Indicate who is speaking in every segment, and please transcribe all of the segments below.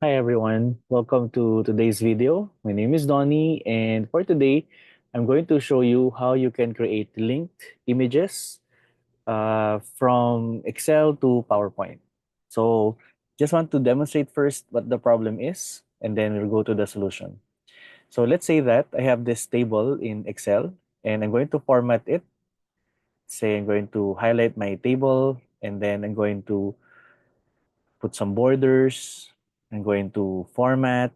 Speaker 1: Hi everyone, welcome to today's video. My name is Donnie, and for today, I'm going to show you how you can create linked images from Excel to PowerPoint. So just want to demonstrate first what the problem is, and then we'll go to the solution. So let's say that I have this table in Excel, and I'm going to format it. Say I'm going to highlight my table, and then I'm going to put some borders. I'm going to format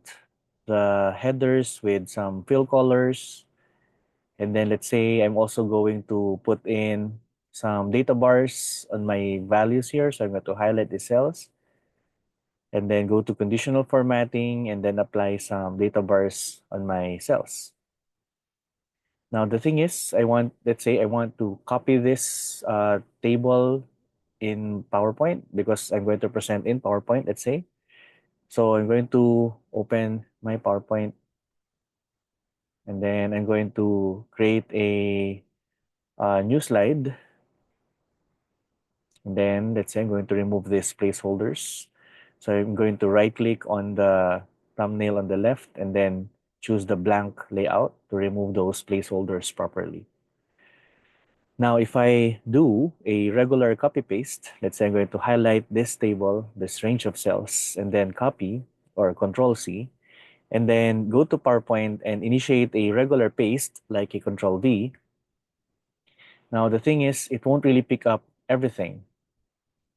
Speaker 1: the headers with some fill colors. And then let's say I'm also going to put in some data bars on my values here. So I'm going to highlight the cells and then go to conditional formatting and then apply some data bars on my cells. Now the thing is, let's say I want to copy this table in PowerPoint because I'm going to present in PowerPoint, let's say. So I'm going to open my PowerPoint and then I'm going to create a new slide. And then let's say I'm going to remove these placeholders. So I'm going to right click on the thumbnail on the left and then choose the blank layout to remove those placeholders properly. Now, if I do a regular copy paste, let's say I'm going to highlight this table, this range of cells, and then copy or Control C, and then go to PowerPoint and initiate a regular paste like a Control V. Now, the thing is, it won't really pick up everything,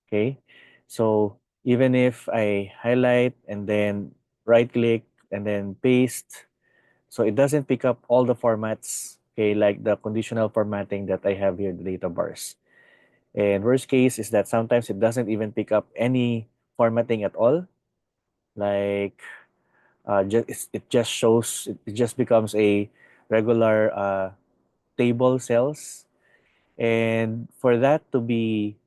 Speaker 1: okay? So even if I highlight and then right click and then paste, so it doesn't pick up all the formats, okay, like the conditional formatting that I have here, the data bars. And worst case is that sometimes it doesn't even pick up any formatting at all, like it just shows it just becomes a regular table cells, and for that to be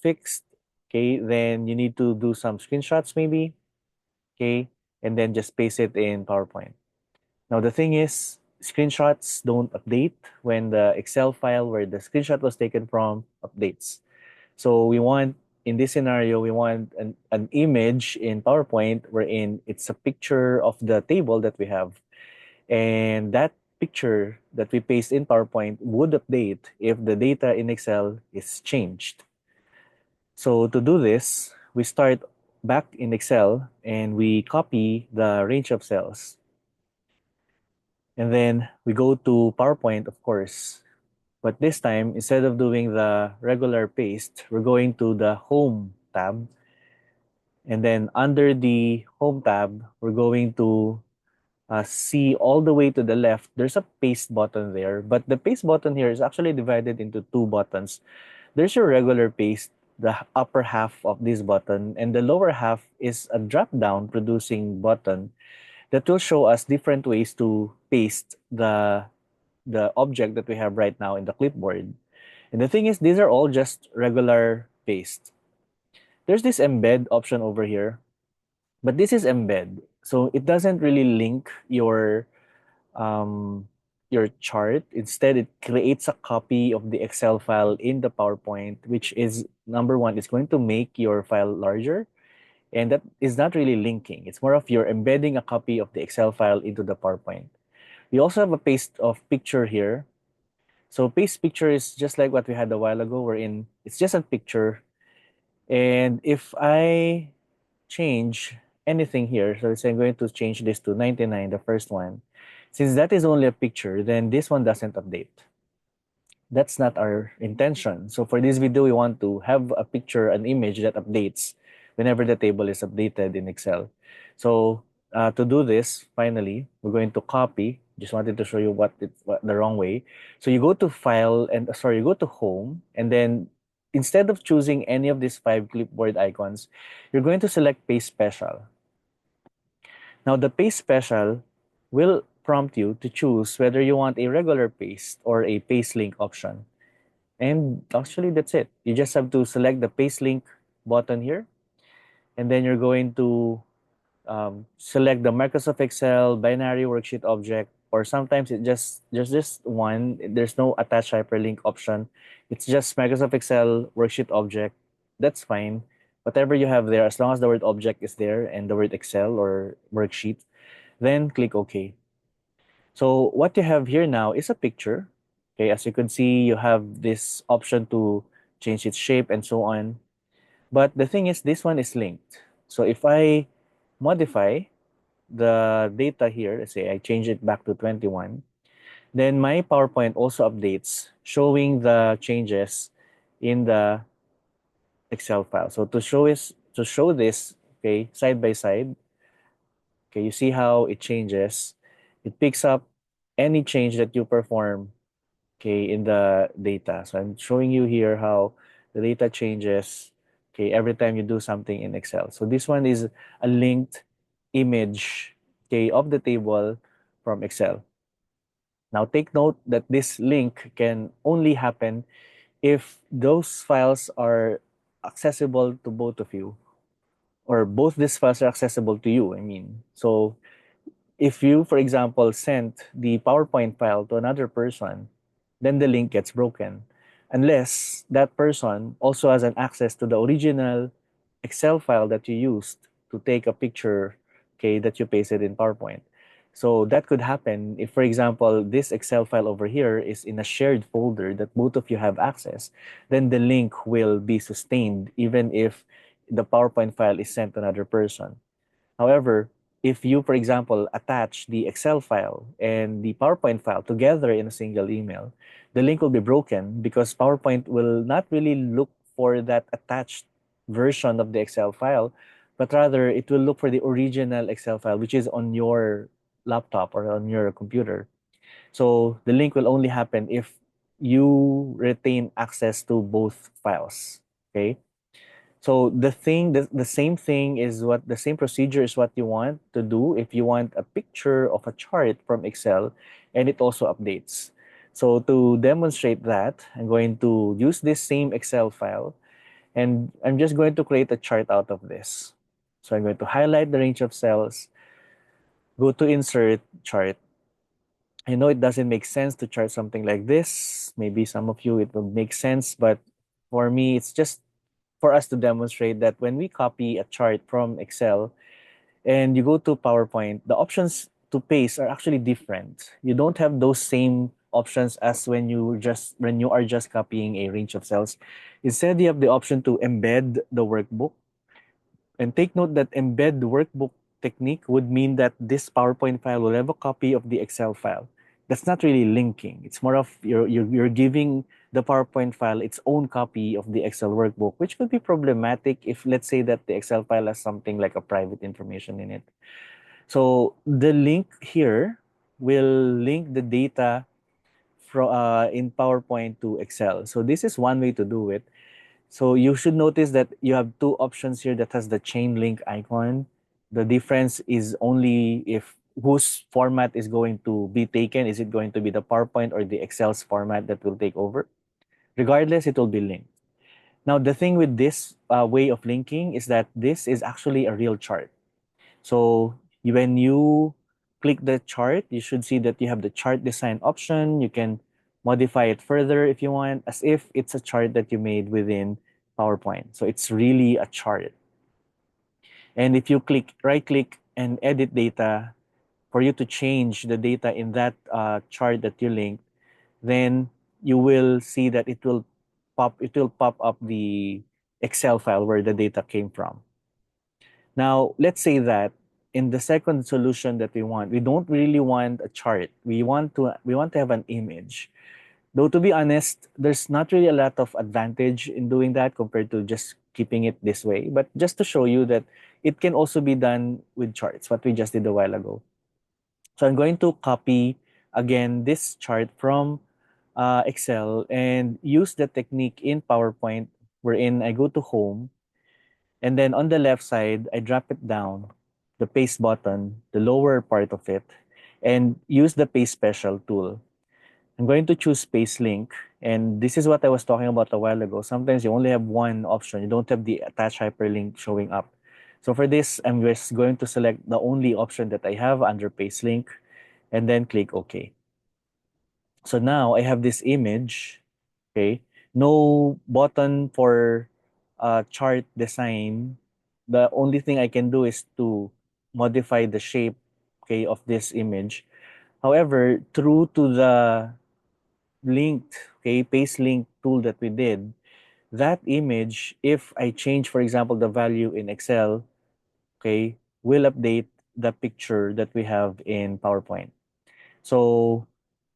Speaker 1: fixed, okay, then you need to do some screenshots maybe, okay, and then just paste it in PowerPoint. Now the thing is, screenshots don't update when the Excel file where the screenshot was taken from updates. So we want, in this scenario, we want an image in PowerPoint wherein it's a picture of the table that we have. And that picture that we paste in PowerPoint would update if the data in Excel is changed. So to do this, we start back in Excel and we copy the range of cells. And then we go to PowerPoint, of course. But this time, instead of doing the regular paste, we're going to the Home tab. And then under the Home tab, we're going to see all the way to the left, there's a paste button there. But the paste button here is actually divided into two buttons. There's your regular paste, the upper half of this button, and the lower half is a drop down producing button that will show us different ways to paste the object that we have right now in the clipboard. And the thing is, these are all just regular paste. There's this embed option over here, but this is embed. So it doesn't really link um, your chart. Instead, it creates a copy of the Excel file in the PowerPoint, which is number one, it's going to make your file larger. And that is not really linking. It's more of you're embedding a copy of the Excel file into the PowerPoint. We also have a paste of picture here. So paste picture is just like what we had a while ago, wherein it's just a picture. And if I change anything here, so let's say I'm going to change this to 99, the first one. Since that is only a picture, then this one doesn't update. That's not our intention. So for this video, we want to have a picture, an image that updates whenever the table is updated in Excel. So to do this, finally, we're going to copy. Just wanted to show you what the wrong way. So you go to File and sorry, you go to Home, and then instead of choosing any of these five clipboard icons, you're going to select Paste Special. Now the Paste Special will prompt you to choose whether you want a regular paste or a paste link option. And actually, that's it. You just have to select the paste link button here, and then you're going to select the Microsoft Excel binary worksheet object, or sometimes it just there's just one. There's no attach hyperlink option. It's just Microsoft Excel worksheet object. That's fine. whatever you have there, as long as the word object is there and the word Excel or worksheet, then click OK. So what you have here now is a picture. Okay, as you can see, you have this option to change its shape and so on. But the thing is, this one is linked. So if I modify the data here, let's say I change it back to 21, then my PowerPoint also updates showing the changes in the Excel file. So to show this, okay, side by side, okay, you see how it changes. It picks up any change that you perform, okay, in the data. So I'm showing you here how the data changes, okay, every time you do something in Excel. So this one is a linked image, okay, of the table from Excel. Now take note that this link can only happen if those files are accessible to both of you, or both these files are accessible to you, I mean. So if you, for example, sent the PowerPoint file to another person, then the link gets broken. Unless that person also has an access to the original Excel file that you used to take a picture, okay, that you pasted in PowerPoint. So that could happen if, for example, this Excel file over here is in a shared folder that both of you have access, then the link will be sustained even if the PowerPoint file is sent to another person. However, if you, for example, attach the Excel file and the PowerPoint file together in a single email, the link will be broken because PowerPoint will not really look for that attached version of the Excel file, but rather it will look for the original Excel file, which is on your laptop or on your computer. So the link will only happen if you retain access to both files. Okay. So the same thing is what the same procedure is what you want to do if you want a picture of a chart from Excel and it also updates. So to demonstrate that, I'm going to use this same Excel file and I'm just going to create a chart out of this. So I'm going to highlight the range of cells, go to insert chart. I know it doesn't make sense to chart something like this. Maybe some of you it will make sense, but for me, it's just for us to demonstrate that when we copy a chart from Excel and you go to PowerPoint, the options to paste are actually different. You don't have those same options as when you are just copying a range of cells. Instead, you have the option to embed the workbook. And take note that embed workbook technique would mean that this PowerPoint file will have a copy of the Excel file. That's not really linking. It's more of you're giving the PowerPoint file its own copy of the Excel workbook, which could be problematic if, let's say, that the Excel file has something like a private information in it. So the link here will link the data in PowerPoint to Excel. So this is one way to do it. So you should notice that you have two options here that has the chain link icon. The difference is only if whose format is going to be taken. Is it going to be the PowerPoint or the Excel's format that will take over? Regardless, it will be linked. Now, the thing with this way of linking is that this is actually a real chart. So when you click the chart, you should see that you have the chart design option. You can modify it further if you want, as if it's a chart that you made within PowerPoint. So it's really a chart. And if you right click and edit data for you to change the data in that chart that you linked, then you will see that it will pop up the Excel file where the data came from. Now, let's say that in the second solution that we don't really want a chart. We want to have an image. Though to be honest, there's not really a lot of advantage in doing that compared to just keeping it this way. But just to show you that it can also be done with charts, what we just did a while ago. So I'm going to copy again this chart from Excel and use the technique in PowerPoint wherein I go to Home. And then on the left side, I drop it down, the paste button, the lower part of it, and use the paste special tool. I'm going to choose paste link. And this is what I was talking about a while ago. Sometimes you only have one option. You don't have the attach hyperlink showing up. So for this, I'm just going to select the only option that I have under paste link and then click OK. So now I have this image, okay? No button for chart design, the only thing I can do is to modify the shape, okay, of this image. However, through to the linked, okay, paste link tool that we did, that image, if I change, for example, the value in Excel, okay, will update the picture that we have in PowerPoint. So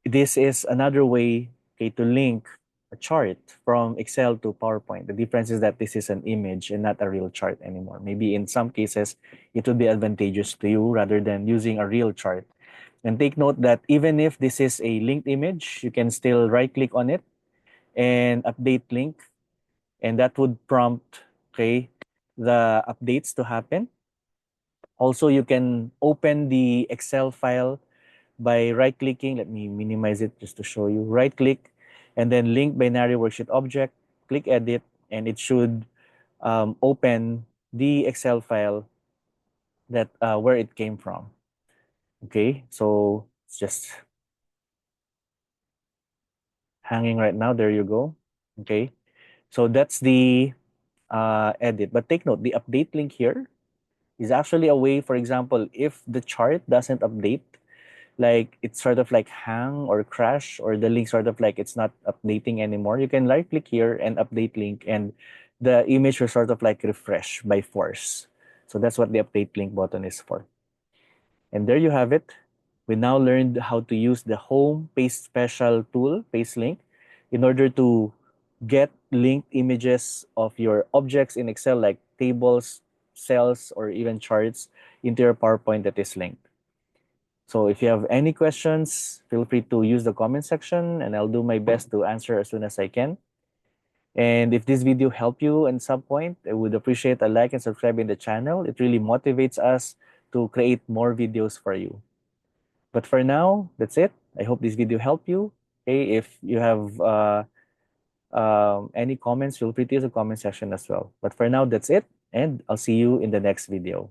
Speaker 1: this is another way, okay, to link a chart from Excel to PowerPoint. The difference is that this is an image and not a real chart anymore. Maybe in some cases, it would be advantageous to you rather than using a real chart. And take note that even if this is a linked image, you can still right click on it and update link, and that would prompt, okay, the updates to happen. Also, you can open the Excel file by right clicking. Let me minimize it just to show you. Right click and then link binary worksheet object, click edit, and it should open the Excel file that where it came from. Okay, so it's just hanging right now. There you go. Okay, so that's the edit. But take note, the update link here is actually a way, for example, if the chart doesn't update, like it's sort of like hang or crash, or the link sort of like it's not updating anymore, you can right click here and update link, and the image will sort of like refresh by force. So that's what the update link button is for. And there you have it. We now learned how to use the home paste special tool, paste link, in order to get linked images of your objects in Excel, like tables, cells, or even charts, into your PowerPoint that is linked. So if you have any questions, feel free to use the comment section and I'll do my best to answer as soon as I can. And if this video helped you at some point, I would appreciate a like and subscribe in the channel. It really motivates us to create more videos for you. But for now, that's it. I hope this video helped you. Okay, if you have any comments, feel free to use the comment section as well. But for now, that's it, and I'll see you in the next video.